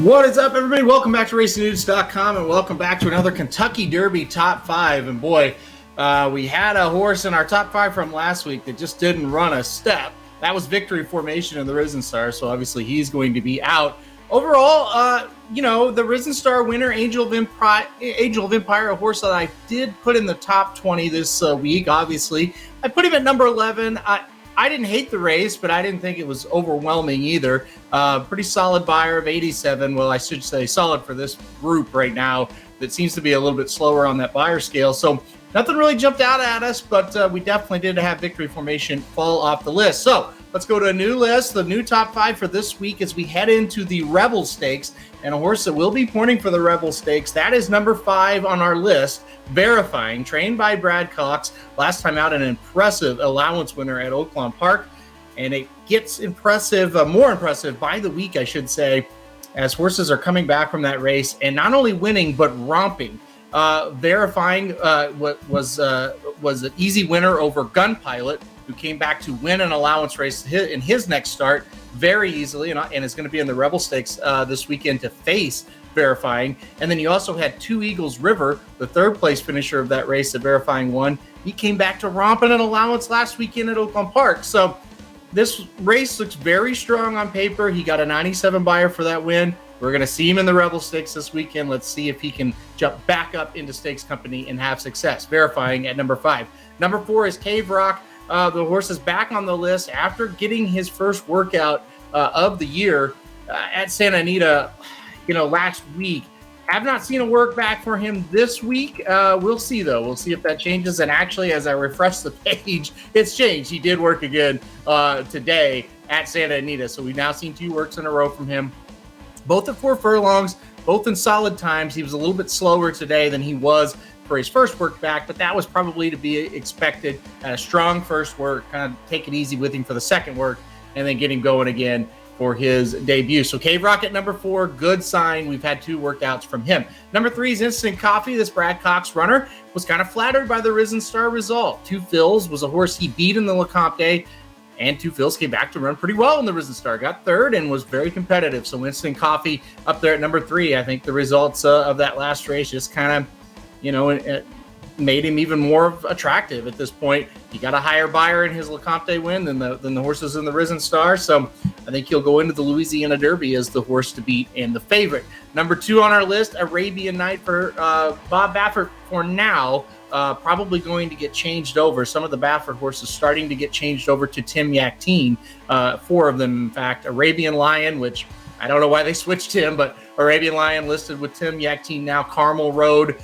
What is up, everybody? Welcome back to RacingNews.com and welcome back to another Kentucky Derby Top 5. And boy, we had a horse in our Top 5 from last week that just didn't run a step. That was Victory Formation in the Risen Star, so obviously he's going to be out. Overall, the Risen Star winner, Angel of Empire, a horse that I did put in the top 20 this week, obviously. I put him at number 11. I didn't hate the race, but I didn't think it was overwhelming either. Pretty solid buyer of 87. Well, I should say solid for this group right now that seems to be a little bit slower on that buyer scale. So nothing really jumped out at us, but we definitely did have Victory Formation fall off the list. So let's go to a new list, the new top 5 for this week as we head into the Rebel Stakes. And a horse that will be pointing for the Rebel Stakes, that is number 5 on our list, Verifying, trained by Brad Cox. Last time out, an impressive allowance winner at Oaklawn Park. And it gets more impressive by the week, I should say, as horses are coming back from that race and not only winning, but romping. Verifying was an easy winner over Gun Pilot, who came back to win an allowance race in his next start very easily, and is going to be in the Rebel Stakes this weekend to face Verifying. And then you also had Two Eagles River, the third place finisher of that race that Verifying won. He came back to romp in an allowance last weekend at Oaklawn Park. So this race looks very strong on paper. He got a 97 buyer for that win. We're going to see him in the Rebel Stakes this weekend. Let's see if he can jump back up into Stakes Company and have success. Verifying at number 5. Number 4 is Cave Rock. The horse is back on the list after getting his first workout of the year at Santa Anita, last week. Have not seen a work back for him this week. We'll see, though. We'll see if that changes. And actually, as I refresh the page, it's changed. He did work again today at Santa Anita. So we've now seen 2 works in a row from him, both at 4 furlongs, both in solid times. He was a little bit slower today than he was for his first work back, but that was probably to be expected. Had a strong first work, kind of take it easy with him for the second work, and then get him going again for his debut. So Cave Rock at number 4, good sign. We've had 2 workouts from him. Number 3 is Instant Coffee. This Brad Cox runner was kind of flattered by the Risen Star result. Two Phils was a horse he beat in the Lecomte, and Two Phils came back to run pretty well in the Risen Star. Got third and was very competitive. So Instant Coffee up there at number 3. I think the results of that last race just kind of, it made him even more attractive at this point. He got a higher buyer in his Lecomte win than the horses in the Risen Star. So I think he'll go into the Louisiana Derby as the horse to beat and the favorite. Number 2 on our list, Arabian Knight for Bob Baffert for now. Probably going to get changed over. Some of the Baffert horses starting to get changed over to Tim Yakteen. 4 of them, in fact. Arabian Lion, which I don't know why they switched him, but Arabian Lion listed with Tim Yakteen now. Carmel Road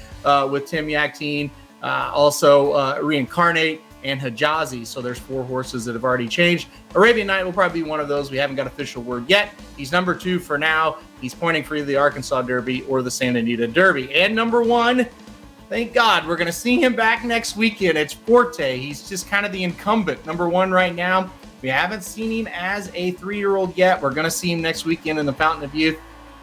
with Tim Yakteen. Also Reincarnate and Hijazi. So there's 4 horses that have already changed. Arabian Knight will probably be one of those. We haven't got official word yet. He's number 2 for now. He's pointing for either the Arkansas Derby or the Santa Anita Derby. And number 1, thank God, we're going to see him back next weekend. It's Forte. He's just kind of the incumbent, number 1 right now. We haven't seen him as a 3-year-old yet. We're going to see him next weekend in the Fountain of Youth.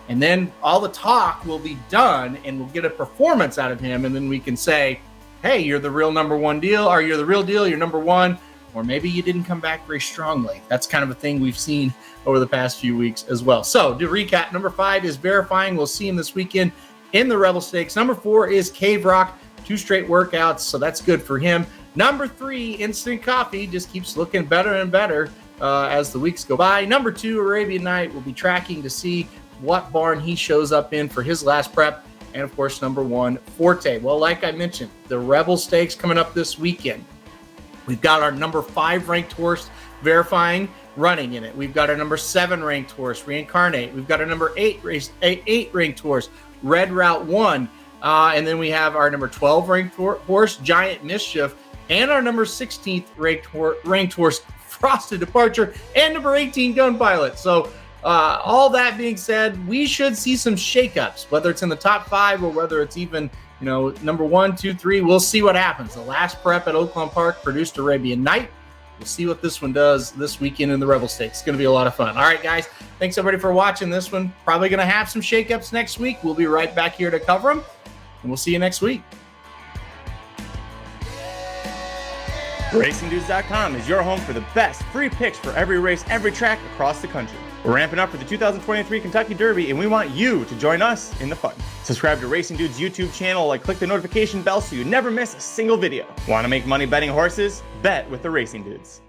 And then all the talk will be done, and we'll get a performance out of him. And then we can say, hey, you're the real number 1 deal, or you're the real deal, you're number 1. Or maybe you didn't come back very strongly. That's kind of a thing we've seen over the past few weeks as well. So to recap, number 5 is Verifying. We'll see him this weekend in the Rebel Stakes. Number 4 is Cave Rock, 2 straight workouts, so that's good for him. Number 3, Instant Coffee, just keeps looking better and better as the weeks go by. Number 2, Arabian Knight, we'll be tracking to see what barn he shows up in for his last prep. And of course, number 1, Forte. Well, like I mentioned, the Rebel Stakes coming up this weekend. We've got our number 5 ranked horse, Verifying, running in it. We've got our number 7 ranked horse, Reincarnate. We've got our number 8 ranked horse, Red Route 1. And then we have our number 12 ranked horse, Giant Mischief, and our number 16th ranked horse, Frosted Departure, and number 18, Gun Pilot. So all that being said, we should see some shakeups, whether it's in the top 5 or whether it's even, number 1, 2, 3. We'll see what happens. The last prep at Oaklawn Park produced Arabian Knight. We'll see what this one does this weekend in the Rebel Stakes. It's going to be a lot of fun. All right, guys. Thanks, everybody, for watching this one. Probably going to have some shakeups next week. We'll be right back here to cover them, and we'll see you next week. RacingNews.com is your home for the best free picks for every race, every track across the country. We're ramping up for the 2023 Kentucky Derby, and we want you to join us in the fun. Subscribe to Racing Dude's YouTube channel and click the notification bell so you never miss a single video. Want to make money betting horses? Bet with the Racing Dudes.